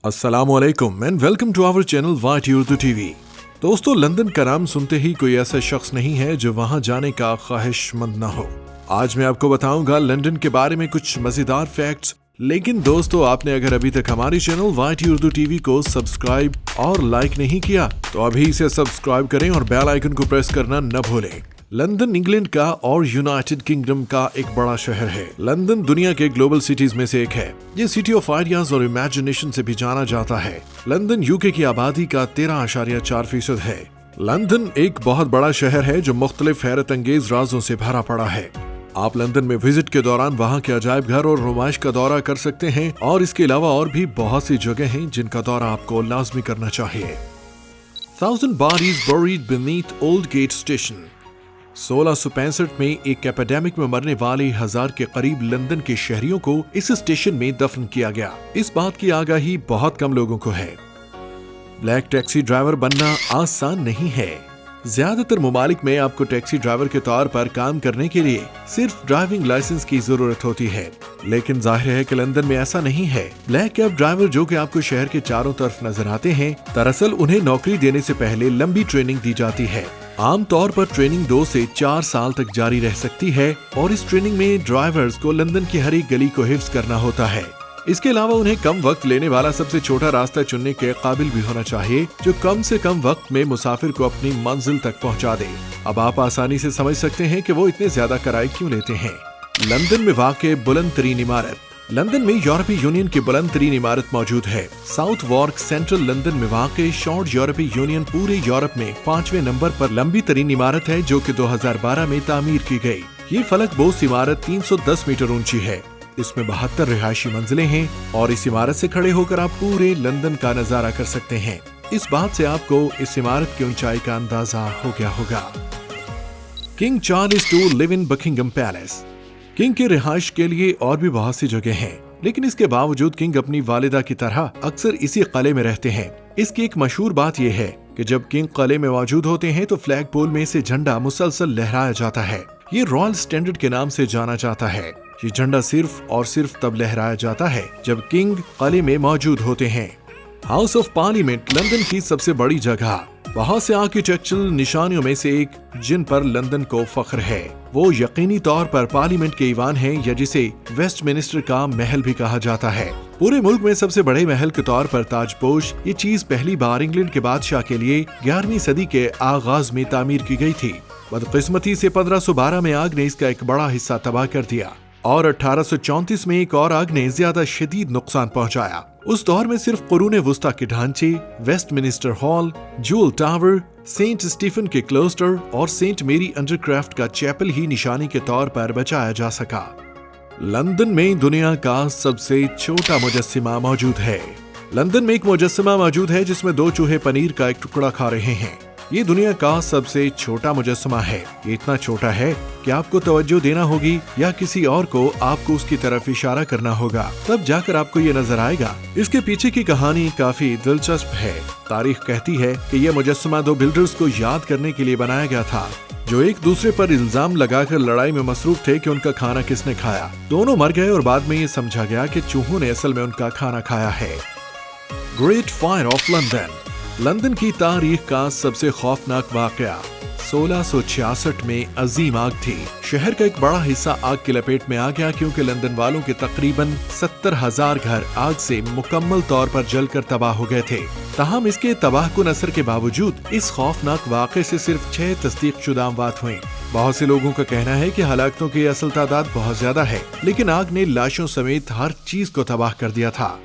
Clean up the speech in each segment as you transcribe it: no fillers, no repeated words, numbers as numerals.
अस्सलामुअलैकुम and welcome to our channel white Urdu TV. दोस्तों, London का नाम सुनते ही कोई ऐसा शख्स नहीं है जो वहां जाने का ख्वाहिशमंद न हो। आज मैं आपको बताऊंगा लंदन के बारे में कुछ मजेदार फैक्ट्स। लेकिन दोस्तों, आपने अगर अभी तक हमारे चैनल वाइट उर्दू टीवी को सब्सक्राइब और लाइक नहीं किया तो अभी इसे सब्सक्राइब करें और बेल आइकन को प्रेस करना न भूलें। लंदन इंग्लैंड का और यूनाइटेड किंगडम का एक बड़ा शहर है। लंदन दुनिया के ग्लोबल सिटीज में से एक है। ये सिटी ऑफ आइडियाज और इमेजिनेशन से भी जाना जाता है। लंदन यूके की आबादी का 13.4% है। लंदन एक बहुत बड़ा शहर है जो मुख्तलिफ हैरत अंगेज राजों से भरा पड़ा है। आप लंदन में विजिट के दौरान वहाँ के अजायब घर और नुमाइश का दौरा कर सकते हैं और इसके अलावा और भी बहुत सी जगह हैं जिनका दौरा आपको लाजमी करना चाहिए। 1000 bodies buried beneath Old Gate Station। 1665 में एक एपिडेमिक में मरने वाले 1000 के करीब लंदन के शहरियों को इस स्टेशन में दफन किया गया। इस बात की आगाही बहुत कम लोगों को है। ब्लैक टैक्सी ड्राइवर बनना आसान नहीं है। ज्यादातर ममालिक में आपको टैक्सी ड्राइवर के तौर पर काम करने के लिए सिर्फ ड्राइविंग लाइसेंस की जरूरत होती है, लेकिन जाहिर है कि लंदन में ऐसा नहीं है। ब्लैक कैब ड्राइवर जो कि आपको शहर के चारों तरफ नजर आते हैं, दरअसल उन्हें नौकरी देने से पहले लंबी ट्रेनिंग दी जाती है। आम तौर पर ट्रेनिंग 2 से 4 साल तक जारी रह सकती है और इस ट्रेनिंग में ड्राइवर्स को लंदन की हर एक गली को हिफ्ज करना होता है। इसके अलावा उन्हें कम वक्त लेने वाला सबसे छोटा रास्ता चुनने के काबिल भी होना चाहिए जो कम से कम वक्त में मुसाफिर को अपनी मंजिल तक पहुंचा दे। अब आप आसानी से समझ सकते हैं कि वो इतने ज्यादा किराए क्यों लेते हैं। लंदन में वाक़ बुलंद तरीन इमारत। लंदन में यूरोपीय यूनियन की बुलंद तरीन इमारत मौजूद है। साउथ वॉर्क सेंट्रल लंदन में वाक़ शॉर्ट यूरोपीय यूनियन पूरे यूरोप में 5वें नंबर पर लंबी तरीन इमारत है जो कि 2012 में तामीर की गई। ये फलकबोस इमारत 310 मीटर ऊंची है। इसमें 72 रिहायशी मंजिलें हैं और इस इमारत से खड़े होकर आप पूरे लंदन का नजारा कर सकते हैं। इस बात से आपको इस इमारत की ऊंचाई का अंदाजा हो गया होगा। King Charles to live in Buckingham palace. King के रिहाइश के लिए और भी बहुत सी जगह हैं, लेकिन इसके बावजूद किंग अपनी वालिदा की तरह अक्सर इसी किले में रहते हैं। इसकी एक मशहूर बात यह है कि जब किंग किले में मौजूद होते हैं तो फ्लैग पोल में से झंडा मुसलसल लहराया जाता है। ये रॉयल स्टैंडर्ड के नाम से जाना जाता है। ये झंडा सिर्फ और सिर्फ तब लहराया जाता है जब किंग किले में मौजूद होते हैं। हाउस ऑफ पार्लियामेंट लंदन की सबसे बड़ी जगह। बहुत से आर्किटेक्चरल निशानियों में से एक जिन पर लंदन को फख्र है वो यकीनी तौर पर पार्लियामेंट के ईवान है, या जिसे वेस्टमिनिस्टर का महल भी कहा जाता है। पूरे मुल्क में सबसे बड़े महल के तौर पर ताजपोश ये चीज पहली बार इंग्लैंड के बादशाह के लिए 11वीं सदी के आगाज में तामीर की गई थी। बदकिस्मती से 1512 में आग ने इसका एक बड़ा हिस्सा तबाह कर दिया और 1834 में एक और आग ने ज्यादा शदीद नुकसान पहुंचाया। उस दौर में सिर्फ कुरूने वुस्ता के ढांचे, Westminster Hall, Jewel Tower, Saint Stephen के क्लोस्टर और सेंट मेरी अंडरक्राफ्ट का चैपल ही निशानी के तौर पर बचाया जा सका। लंदन में दुनिया का सबसे छोटा मुजस्सिमा मौजूद है। लंदन में एक मुजस्सिमा मौजूद है जिसमें 2 चूहे पनीर का एक टुकड़ा खा रहे हैं। ये दुनिया का सबसे छोटा मुजस्समा है। ये इतना छोटा है कि आपको तवज्जो देना होगी या किसी और को आपको उसकी तरफ इशारा करना होगा, तब जाकर आपको ये नजर आएगा। इसके पीछे की कहानी काफी दिलचस्प है। तारीख कहती है कि यह मुजस्समा 2 बिल्डर्स को याद करने के लिए बनाया गया था जो एक दूसरे पर इल्जाम लगाकर लड़ाई में मसरूफ थे कि उनका खाना किसने खाया। दोनों मर गए और बाद में ये समझा गया कि चूहों ने असल में उनका खाना खाया है। Great fire of London. London की तारीख का सबसे खौफनाक वाकया 1666 में अजीम आग थी। शहर का एक बड़ा हिस्सा आग की लपेट में आ गया क्योंकि लंदन वालों के तकरीबन 70,000 घर आग से मुकम्मल तौर पर जलकर तबाह हो गए थे। ताहम इसके तबाहकुन असर के बावजूद इस खौफनाक वाक़े से सिर्फ 6 तस्दीक शुदा अमवात हुए। बहुत से लोगों का कहना है कि हलाकतों की असल तादाद बहुत ज्यादा है, लेकिन आग ने लाशों समेत हर चीज को तबाह कर दिया था।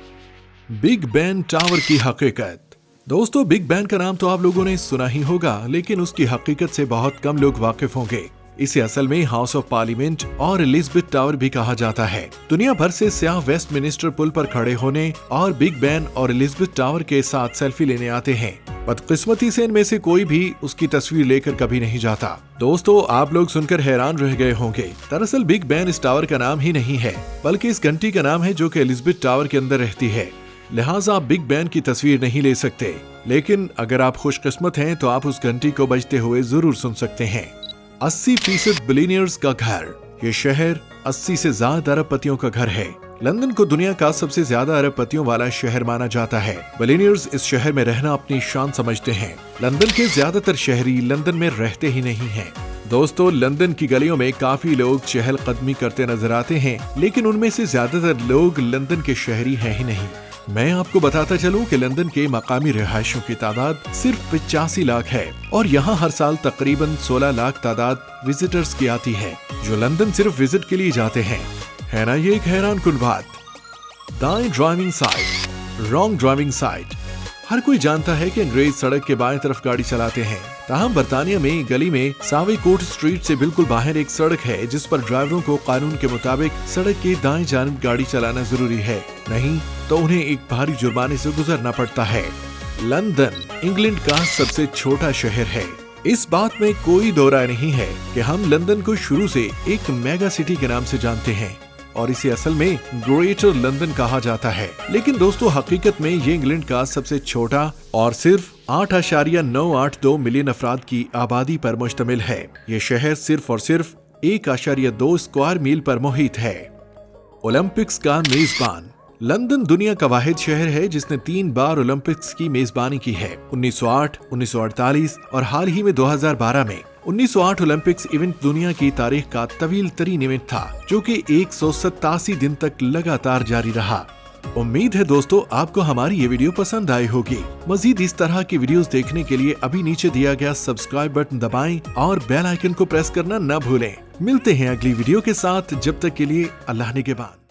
बिग बेन टावर की हकीकत। दोस्तों, बिग बेन का नाम तो आप लोगों ने सुना ही होगा, लेकिन उसकी हकीकत से बहुत कम लोग वाकिफ होंगे। इसे असल में हाउस ऑफ पार्लियामेंट और एलिजाबेथ टावर भी कहा जाता है। दुनिया भर से सयाह वेस्टमिनिस्टर पुल पर खड़े होने और बिग बेन और एलिजाबेथ टावर के साथ सेल्फी लेने आते हैं। बदकिस्मती से इनमें से कोई भी उसकी तस्वीर लेकर कभी नहीं जाता। दोस्तों, आप लोग सुनकर हैरान रह गए होंगे। दरअसल बिग बेन इस टावर का नाम ही नहीं है, बल्कि इस घंटी का नाम है जो कि एलिजाबेथ टावर के अंदर रहती है। लिहाजा आप बिग बेन की तस्वीर नहीं ले सकते, लेकिन अगर आप खुशकिस्मत हैं तो आप उस घंटी को बजते हुए जरूर सुन सकते हैं। 80% बिलियनियर्स का घर। ये शहर 80 से ज्यादा अरबपतियों का घर है। लंदन को दुनिया का सबसे ज्यादा अरबपतियों वाला शहर माना जाता है। बिलियनियर्स इस शहर में रहना अपनी शान समझते हैं। लंदन के ज्यादातर शहरी लंदन में रहते ही नहीं हैं। दोस्तों, लंदन की गलियों में काफी लोग चहलकदमी करते नजर आते हैं, लेकिन उनमें से ज्यादातर लोग लंदन के शहरी हैं ही नहीं। मैं आपको बताता चलूं कि लंदन के मकामी रिहायशियों की तादाद सिर्फ 85 लाख है और यहाँ हर साल तकरीबन 16 लाख तादाद विजिटर्स की आती है, जो लंदन सिर्फ विजिट के लिए जाते हैं। है ना ये एक हैरान कुन बात। दाएं driving side, wrong driving side. हर कोई जानता है कि अंग्रेज सड़क के बाएं तरफ गाड़ी चलाते हैं। ताहम बर्तानिया में गली में सावे कोर्ट स्ट्रीट से बिल्कुल बाहर एक सड़क है जिस पर ड्राइवरों को कानून के मुताबिक सड़क के दाएं जानिब गाड़ी चलाना जरूरी है, नहीं तो उन्हें एक भारी जुर्माने से गुजरना पड़ता है। लंदन इंग्लैंड का सबसे छोटा शहर है। इस बात में कोई दो राय नहीं है कि हम लंदन को शुरू से एक मेगा सिटी के नाम से जानते हैं और इसे असल में ग्रेटर लंदन कहा जाता है। लेकिन दोस्तों, हकीकत में ये इंग्लैंड का सबसे छोटा और सिर्फ 8.982 मिलियन अफराद की आबादी पर मुश्तमिल है। ये शहर सिर्फ और सिर्फ 1.2 स्क्वायर मील पर मुहित है। ओलंपिक्स का मेजबान। लंदन दुनिया का वाहिद शहर है जिसने 3 बार ओलंपिक्स की मेजबानी की है, 1908, 1948 और हाल ही में 2012 में। 1908 ओलंपिक्स इवेंट दुनिया की तारीख का तवील तरीन इवेंट था, जो कि 187 दिन तक लगातार जारी रहा। उम्मीद है दोस्तों आपको हमारी ये वीडियो पसंद आई होगी। मजीद इस तरह की वीडियोस देखने के लिए अभी नीचे दिया गया सब्सक्राइब बटन दबाएं और बेल आइकन को प्रेस करना न भूलें। मिलते हैं अगली वीडियो के साथ, जब तक के लिए अल्लाह निगहबान।